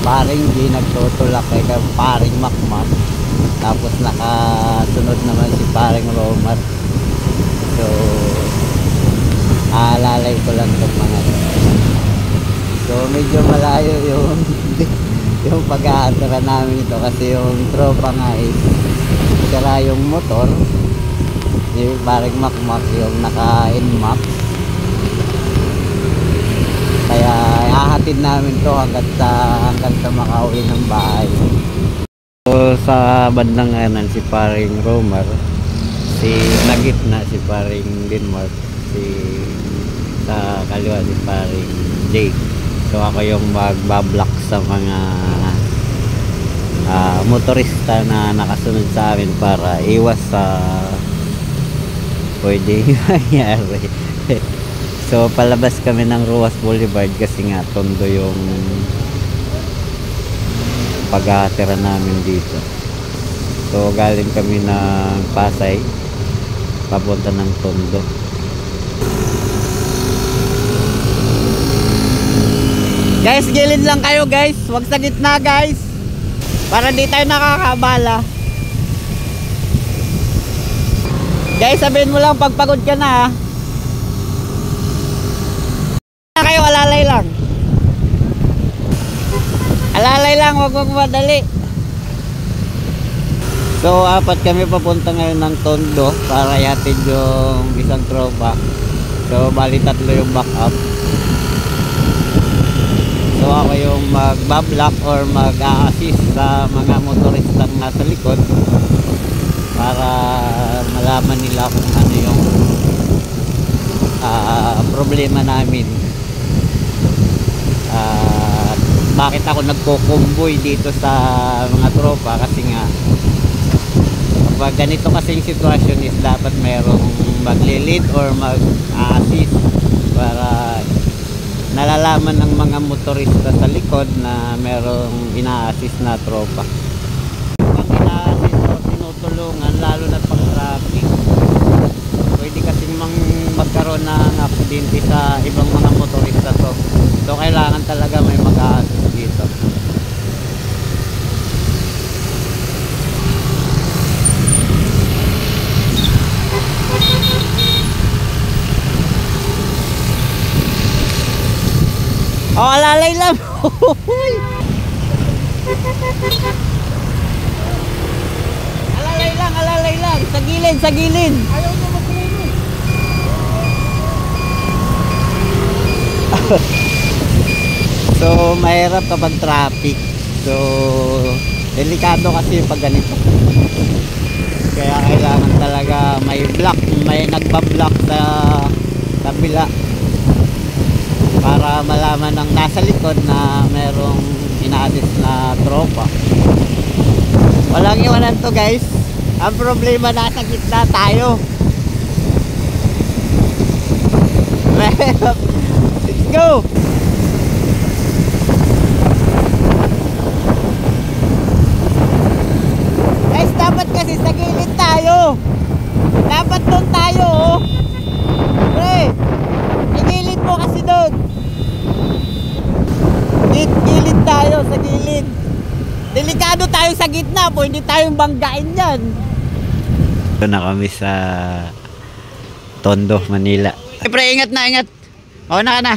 paring G nagtutulak kay paring Makmak, tapos nakasunod naman si paring Romar. So aalalay ko lang itong mga to. So medyo malayo yung yung pag-aatara namin ito kasi yung tropa nga is sira yung motor, yung paring Makmak yung naka-NMAX, kaya hahatid namin to hanggang sa makauwi ng bahay. So sa bandang kanan si paring Romar, si nagitna si paring Denmark, sa kaliwa si paring Jake. So ako yung magbablock sa mga motorista na nakasunod sa amin para iwas sa pwede mangyari. So palabas kami ng Ruas Boulevard kasi nga tondo yung pag-aatira namin dito. So galing kami ng Pasay papunta ng Tondo. Guys, gilid lang kayo guys, wag sa gitna guys, para di tayo nakakabala. Guys, sabihin mo lang pagpagod ka na ha. Kayo, alalay lang. Alalay lang, wag madali. So apat kami papunta ngayon ng Tondo para yatid yung isang tropa. So bali tatlo yung backup. So ako yung magbablock or mag-a-assist sa mga motoristang nasa likod para malaman nila kung ano yung problema namin. Bakit ako nagko-convoy dito sa mga tropa, kasi nga kapag ganito kasing sitwasyon is dapat merong magle-lead or mag-assist para nalalaman ng mga motorista sa likod na merong ina-assist na tropa. Pag ina-assist o tinutulungan, lalo na pag traffic, pwede kasing magkaroon ng aksidente sa ibang mga motorista to. So kailangan talaga may mag-assist dito. Oh, alalay lang. Alalay lang. Sa gilid. Ayaw niya magkulo. So, mahirap kapag traffic. So, delikado kasi pag ganito. Kaya kailangan talaga may nagbablock sa kabila para malaman ng nasa likod na merong ina-assist na tropa. Walang iwanan to guys. Ang problema, nasa gitna tayo. Let's go. Guys, dapat kasi sa gilid tayo. Dapat doon tayo oh. Pre, igilid mo kasi doon. Gilid tayo, sa gilid. Delikado tayo sa gitna po, hindi tayong banggain yan. Ito na kami sa Tondo, Manila. Pre, ingat na, ingat. O na ka na.